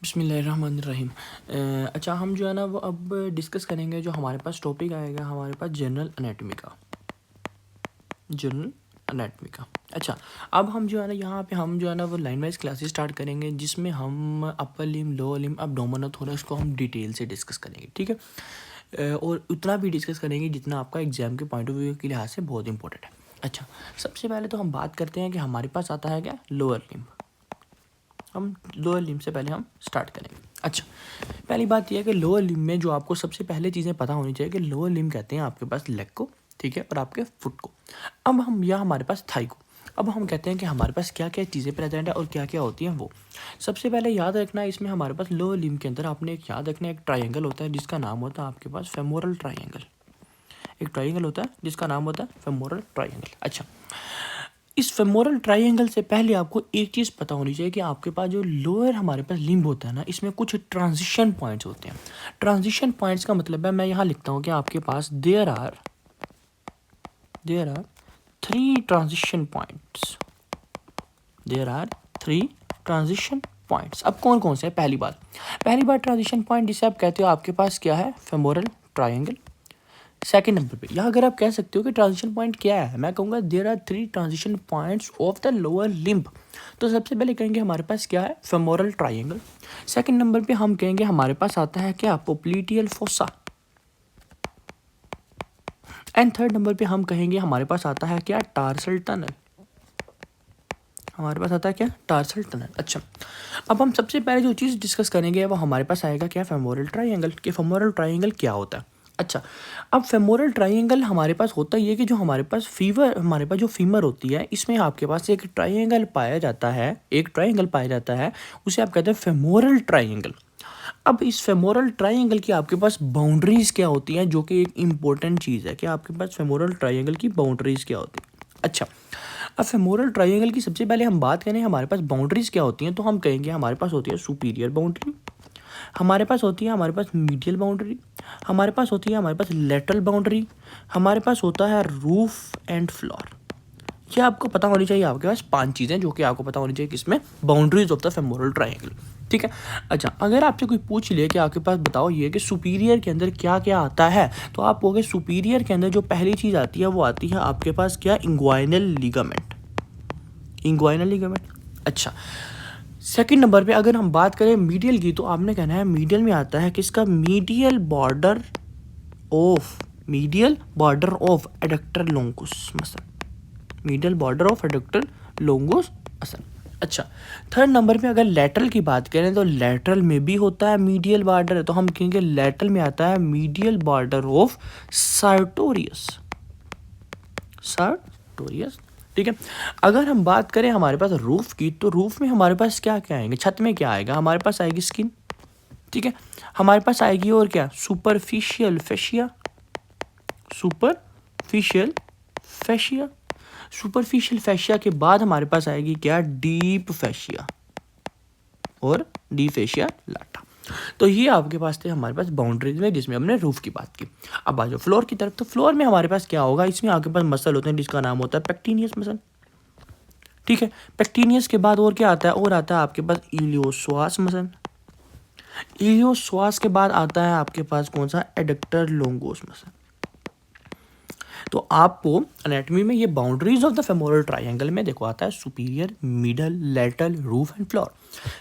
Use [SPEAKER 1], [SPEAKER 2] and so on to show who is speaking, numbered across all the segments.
[SPEAKER 1] बिस्मिल्लाहिर्रहमानिर्रहीम। अच्छा, हम जो है ना वो अब डिस्कस करेंगे। जो हमारे पास टॉपिक आएगा हमारे पास जनरल एनाटॉमी का। अच्छा, अब हम जो है ना यहाँ पे हम जो है ना वो लाइन वाइज क्लासेस स्टार्ट करेंगे, जिसमें हम अपर लिम, लोअर लिम, एब्डोमिनल थोड़ा इसको हम डिटेल से डिस्कस करेंगे, ठीक है। और उतना भी डिस्कस करेंगे जितना आपका एग्जाम के पॉइंट ऑफ व्यू के लिहाज से बहुत इंपॉर्टेंट है। अच्छा, सबसे पहले तो हम बात करते हैं कि हमारे पास आता है क्या, लोअर लिम। हम लोअर लिम से पहले हम स्टार्ट करेंगे। अच्छा, पहली बात यह है कि लोअर लिम में जो आपको सबसे पहले चीज़ें पता होनी चाहिए कि लोअर लिम कहते हैं आपके पास लेग को, ठीक है, और आपके फुट को। अब हम या हमारे पास थाई को। अब हम कहते हैं कि हमारे पास क्या क्या चीज़ें प्रेजेंट है और क्या क्या होती हैं वो। सबसे पहले याद रखना है, इसमें हमारे पास लोअर लिम के अंदर आपने एक याद रखना है, एक ट्राइंगल होता है जिसका नाम होता है आपके पास फेमोरल ट्राइंगल। एक ट्राइंगल होता है जिसका नाम होता है फेमोरल ट्राइंगल। अच्छा, इस फेमोरल ट्राइंगल से पहले आपको एक चीज़ पता होनी चाहिए कि आपके पास जो लोअर हमारे पास लिम्ब होता है ना, इसमें कुछ ट्रांजिशन पॉइंट्स होते हैं। ट्रांजिशन पॉइंट्स का मतलब है, मैं यहाँ लिखता हूँ कि आपके पास there are 3 transition points. There are 3 transition points. अब कौन कौन से हैं? पहली बात ट्रांजिशन पॉइंट जिसे आप कहते हो आपके पास क्या है, फेमोरल ट्राइंगल। सेकंड नंबर पे, यहाँ अगर आप कह सकते हो कि ट्रांजिशन पॉइंट क्या है, मैं कहूँगा there are 3 transition points of the lower limb. तो सबसे पहले कहेंगे हमारे पास क्या है, फेमोरल ट्राइंगल। सेकंड नंबर पे हम कहेंगे हमारे पास आता है क्या, popliteal fossa. And third number पे हम कहेंगे हमारे पास आता है क्या, टार्सल टनल। हमारे पास आता है क्या, टार्सल टनल। अच्छा, अब हम सबसे पहले जो चीज़ डिस्कस करेंगे वो हमारे पास आएगा क्या, फेमोरल ट्राइंगल। कि फेमोरल ट्राइंगल क्या होता है। अच्छा, अब फेमोरल ट्राइंगल हमारे पास होता ये कि जो हमारे पास जो फीमर होती है, इसमें आपके पास एक ट्राइंगल पाया जाता है, उसे आप कहते हैं फेमोरल ट्राइंगल। अब इस फेमोरल ट्राइंगल की आपके पास बाउंड्रीज क्या होती हैं, जो कि एक इम्पोर्टेंट चीज़ है कि आपके पास फेमोरल ट्राइंगल की बाउंड्रीज क्या होती है। अच्छा, अब फेमोरल ट्राइंगल की सबसे पहले हम बात करें हमारे पास बाउंड्रीज क्या होती हैं, तो हम कहेंगे हमारे पास होती है सुपीरियर बाउंड्री, हमारे पास होती है हमारे पास मीडियल बाउंड्री, हमारे पास होती है हमारे पास लेटरल बाउंड्री, हमारे पास होता है रूफ एंड फ्लोर। ये आपको पता होनी चाहिए, आपके पास 5 चीज़ें जो कि आपको पता होनी चाहिए किसमें, boundaries of the femoral triangle, ठीक है। अच्छा, अगर आपसे कोई पूछ ले कि आपके पास बताओ ये कि सुपीरियर के अंदर क्या क्या आता है, तो आप कहोगे सुपीरियर के अंदर जो पहली चीज़ आती है वो आती है आपके पास क्या, इंग्वाइनल लिगामेंट। अच्छा, सेकंड नंबर पे अगर हम बात करें मीडियल की, तो आपने कहना है मीडियल में आता है किसका, medial border of adductor longus muscle. Medial border of adductor longus muscle. अच्छा, थर्ड नंबर पे अगर लेटरल की बात करें तो लेटरल में भी होता है मीडियल बॉर्डर, तो हम कहेंगे लेटरल में आता है मीडियल बॉर्डर ऑफ सार्टोरियस, ठीक है। अगर हम बात करें हमारे पास रूफ की, तो रूफ में हमारे पास क्या क्या आएंगे, छत में क्या आएगा, हमारे पास आएगी स्किन, ठीक है। हमारे पास आएगी और क्या, सुपरफिशियल फेशिया। सुपरफिशियल फेशिया के बाद हमारे पास आएगी क्या, डीप फेशिया और डी फेशिया लाटा। तो ये आपके पास थे हमारे पास बाउंड्रीज में, जिसमें हमने रूफ की बात की। अब आ जाओ फ्लोर की तरफ, तो फ्लोर में हमारे पास क्या होगा, इसमें आपके पास मसल होते हैं जिसका नाम होता है पेक्टिनियस मसल, ठीक है। पेक्टिनियस के बाद और क्या आता है, और आता है आपके पास इलियोश्वास मसल। इलियोश्वास के बाद आता है आपके पास कौन सा, एडक्टर लोंगोस मसल। तो आपको एनाटॉमी में ये boundaries of the femoral triangle में देखो आता है superior, middle, lateral, roof and floor.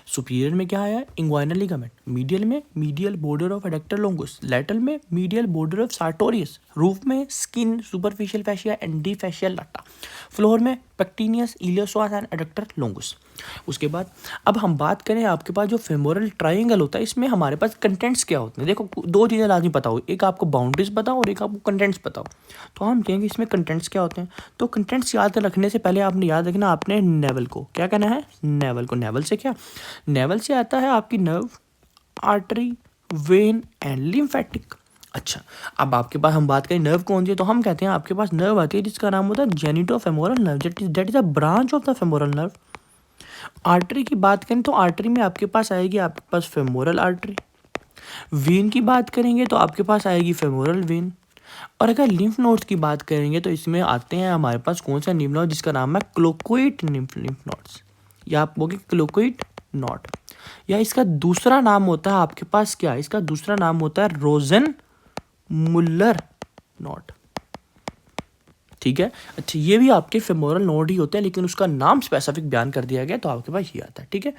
[SPEAKER 1] Superior में क्या है, इंग्वाइनल लिगामेंट, मीडियल में medial border of adductor longus, lateral में medial border of sartorius, roof में skin, superficial fascia and the fascial lata, floor में पेक्टिनियस, इलियोश्वास एंड एडक्टर लोंगस। उसके बाद अब हम बात करें आपके पास जो फेमोरल ट्राइंगल होता है, इसमें हमारे पास कंटेंट्स क्या होते हैं। देखो 2 चीज़ें लाजमी पता हो, एक आपको बाउंड्रीज पता हो और एक आपको कंटेंट्स पता हो। तो हम कहेंगे इसमें कंटेंट्स क्या होते हैं। तो कंटेंट्स याद रखने से पहले आपने याद रखना, आपने नेवल को क्या कहना है, नेवल को। नेवल से क्या, नेवल से आता है आपकी nerve, artery, when and lymphatic. अच्छा, अब आपके पास हम बात करें नर्व कौन सी है, तो हम कहते हैं आपके पास नर्व आती है जिसका नाम होता है genitofemoral nerve, that is a branch of the femoral nerve. Artery की बात करें तो आर्टरी में आपके पास आएगी आपके पास फेमोरल आर्टरी। वेन की बात करेंगे तो आपके पास आएगी फेमोरल वेन। और अगर लिम्फ नोड्स की बात करेंगे तो इसमें आते हैं हमारे पास कौन सा लिम्फ नोड, जिसका नाम है क्लोकोइड लिम्फ नोड्स, या आप बोलोगे क्लोकोइड नोड। या इसका दूसरा नाम होता है आपके पास क्या, इसका दूसरा नाम होता है रोजन मुल्लर नॉट। ठीक है, अच्छा ये भी आपके फेमोरल नोड ही होते हैं, लेकिन उसका नाम स्पेसिफिक बयान कर दिया गया तो आपके पास ये आता है। ठीक है।